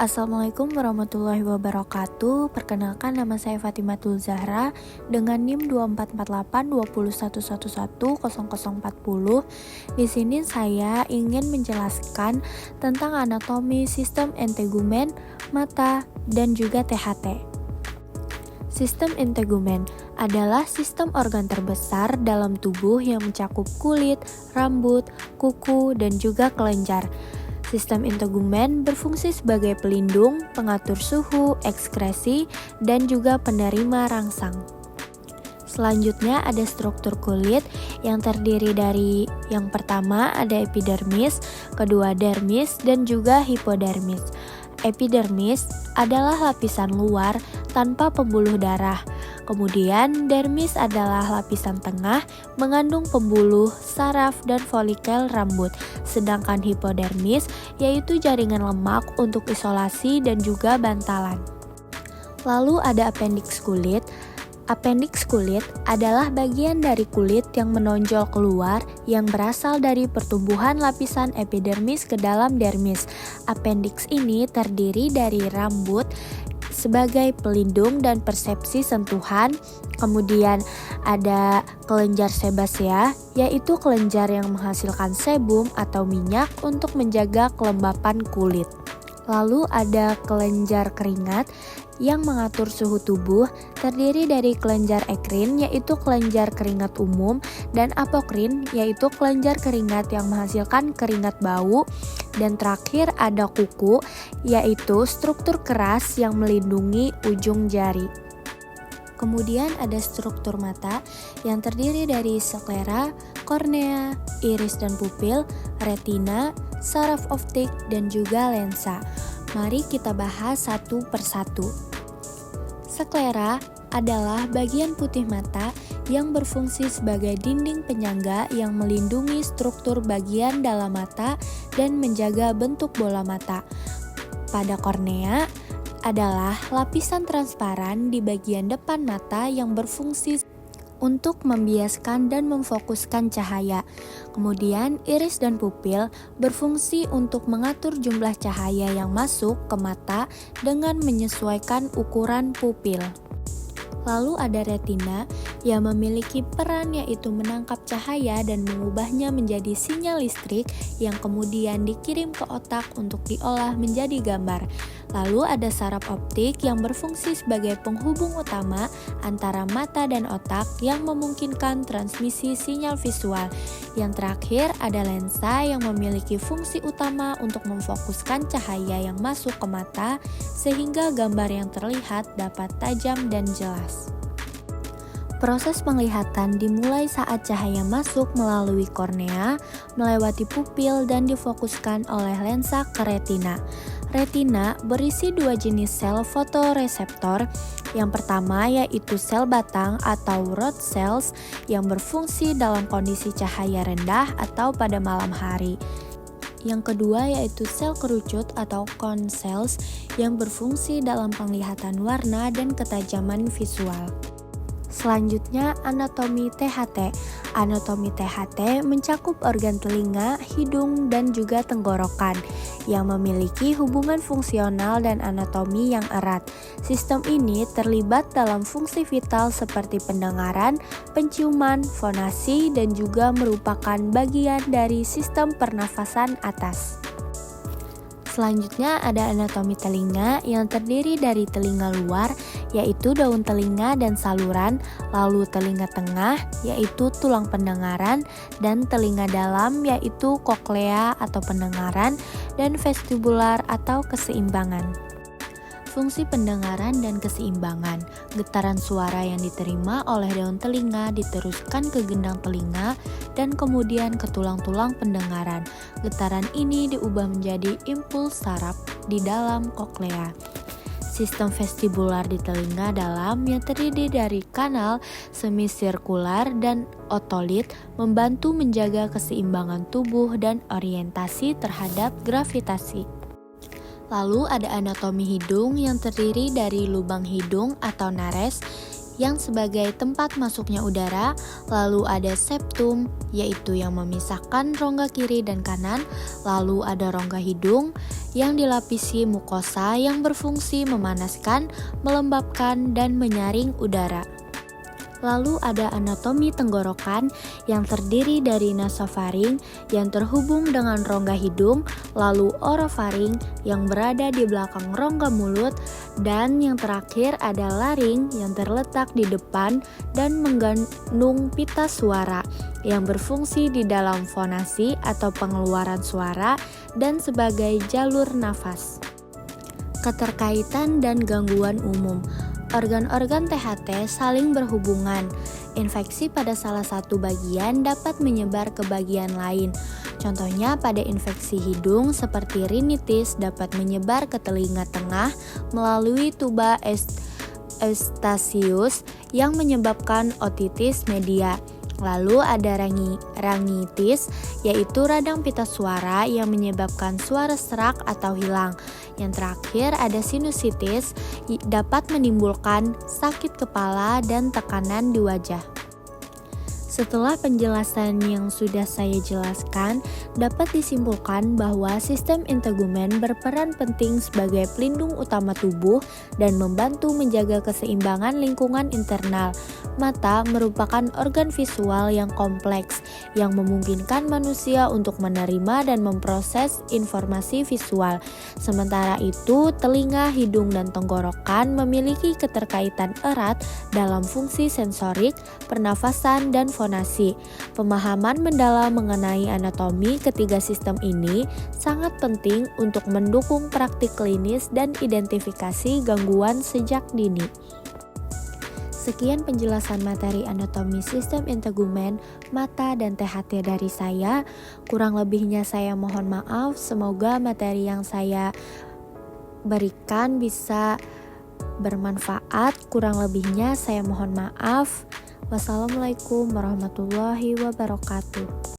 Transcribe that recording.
Assalamualaikum warahmatullahi wabarakatuh. Perkenalkan, nama saya Fatimatul Zahra dengan NIM 2448 Di sini saya ingin menjelaskan tentang anatomi sistem integumen, mata, dan juga THT. Sistem integumen adalah sistem organ terbesar dalam tubuh yang mencakup kulit, rambut, kuku, dan juga kelenjar. Sistem integumen berfungsi sebagai pelindung, pengatur suhu, ekskresi, dan juga penerima rangsang. Selanjutnya ada struktur kulit yang terdiri dari yang pertama ada epidermis, kedua dermis, dan juga hipodermis. Epidermis adalah lapisan luar tanpa pembuluh darah. Kemudian dermis adalah lapisan tengah mengandung pembuluh, saraf, dan folikel rambut. Sedangkan hipodermis yaitu jaringan lemak untuk isolasi dan juga bantalan. Lalu ada appendix kulit. Appendix kulit adalah bagian dari kulit yang menonjol keluar yang berasal dari pertumbuhan lapisan epidermis ke dalam dermis. Appendix ini terdiri dari rambut sebagai pelindung dan persepsi sentuhan. Kemudian ada kelenjar sebasea, yaitu kelenjar yang menghasilkan sebum atau minyak untuk menjaga kelembapan kulit. Lalu ada kelenjar keringat yang mengatur suhu tubuh, terdiri dari kelenjar ekrin yaitu kelenjar keringat umum, dan apokrin yaitu kelenjar keringat yang menghasilkan keringat bau, dan terakhir ada kuku yaitu struktur keras yang melindungi ujung jari. Kemudian ada struktur mata yang terdiri dari sklera, kornea, iris dan pupil, retina, saraf optik, dan juga lensa. Mari kita bahas satu persatu. Sklera adalah bagian putih mata yang berfungsi sebagai dinding penyangga yang melindungi struktur bagian dalam mata dan menjaga bentuk bola mata. Pada kornea adalah lapisan transparan di bagian depan mata yang berfungsi untuk membiaskan dan memfokuskan cahaya. Kemudian iris dan pupil berfungsi untuk mengatur jumlah cahaya yang masuk ke mata dengan menyesuaikan ukuran pupil. Lalu ada retina yang memiliki peran yaitu menangkap cahaya dan mengubahnya menjadi sinyal listrik yang kemudian dikirim ke otak untuk diolah menjadi gambar. Lalu ada saraf optik yang berfungsi sebagai penghubung utama antara mata dan otak yang memungkinkan transmisi sinyal visual. Yang terakhir ada lensa yang memiliki fungsi utama untuk memfokuskan cahaya yang masuk ke mata sehingga gambar yang terlihat dapat tajam dan jelas. Proses penglihatan dimulai saat cahaya masuk melalui kornea, melewati pupil dan difokuskan oleh lensa ke retina. Retina berisi dua jenis sel fotoreseptor. Yang pertama yaitu sel batang atau rod cells yang berfungsi dalam kondisi cahaya rendah atau pada malam hari. Yang kedua yaitu sel kerucut atau cone cells yang berfungsi dalam penglihatan warna dan ketajaman visual. Selanjutnya anatomi THT. Anatomi THT mencakup organ telinga, hidung, dan juga tenggorokan yang memiliki hubungan fungsional dan anatomi yang erat. Sistem ini terlibat dalam fungsi vital seperti pendengaran, penciuman, fonasi, dan juga merupakan bagian dari sistem pernafasan atas. Selanjutnya ada anatomi telinga yang terdiri dari telinga luar yaitu daun telinga dan saluran, lalu telinga tengah yaitu tulang pendengaran, dan telinga dalam yaitu koklea atau pendengaran, dan vestibular atau keseimbangan. Fungsi pendengaran dan keseimbangan. Getaran suara yang diterima oleh daun telinga diteruskan ke gendang telinga dan kemudian ke tulang-tulang pendengaran. Getaran ini diubah menjadi impuls saraf di dalam koklea. Sistem vestibular di telinga dalam yang terdiri dari kanal semisirkular dan otolit membantu menjaga keseimbangan tubuh dan orientasi terhadap gravitasi. Lalu ada anatomi hidung yang terdiri dari lubang hidung atau nares yang sebagai tempat masuknya udara, lalu ada septum yaitu yang memisahkan rongga kiri dan kanan, lalu ada rongga hidung yang dilapisi mukosa yang berfungsi memanaskan, melembabkan, dan menyaring udara. Lalu ada anatomi tenggorokan yang terdiri dari nasofaring yang terhubung dengan rongga hidung, lalu orofaring yang berada di belakang rongga mulut, dan yang terakhir ada laring yang terletak di depan dan mengandung pita suara yang berfungsi di dalam fonasi atau pengeluaran suara dan sebagai jalur nafas. Keterkaitan dan gangguan umum. Organ-organ THT saling berhubungan. Infeksi pada salah satu bagian dapat menyebar ke bagian lain. Contohnya pada infeksi hidung seperti rinitis dapat menyebar ke telinga tengah melalui tuba Eustachius yang menyebabkan otitis media. Lalu ada rangitis, yaitu radang pita suara yang menyebabkan suara serak atau hilang. Yang terakhir ada sinusitis, dapat menimbulkan sakit kepala dan tekanan di wajah. Setelah penjelasan yang sudah saya jelaskan, dapat disimpulkan bahwa sistem integumen berperan penting sebagai pelindung utama tubuh dan membantu menjaga keseimbangan lingkungan internal. Mata merupakan organ visual yang kompleks yang memungkinkan manusia untuk menerima dan memproses informasi visual. Sementara itu, telinga, hidung, dan tenggorokan memiliki keterkaitan erat dalam fungsi sensorik, pernafasan, dan fonasi. Pemahaman mendalam mengenai anatomi ketiga sistem ini sangat penting untuk mendukung praktik klinis dan identifikasi gangguan sejak dini. Sekian penjelasan materi anatomi sistem integumen, mata, dan THT dari saya. Kurang lebihnya saya mohon maaf. Semoga materi yang saya berikan bisa bermanfaat. Kurang lebihnya saya mohon maaf. Wassalamualaikum warahmatullahi wabarakatuh.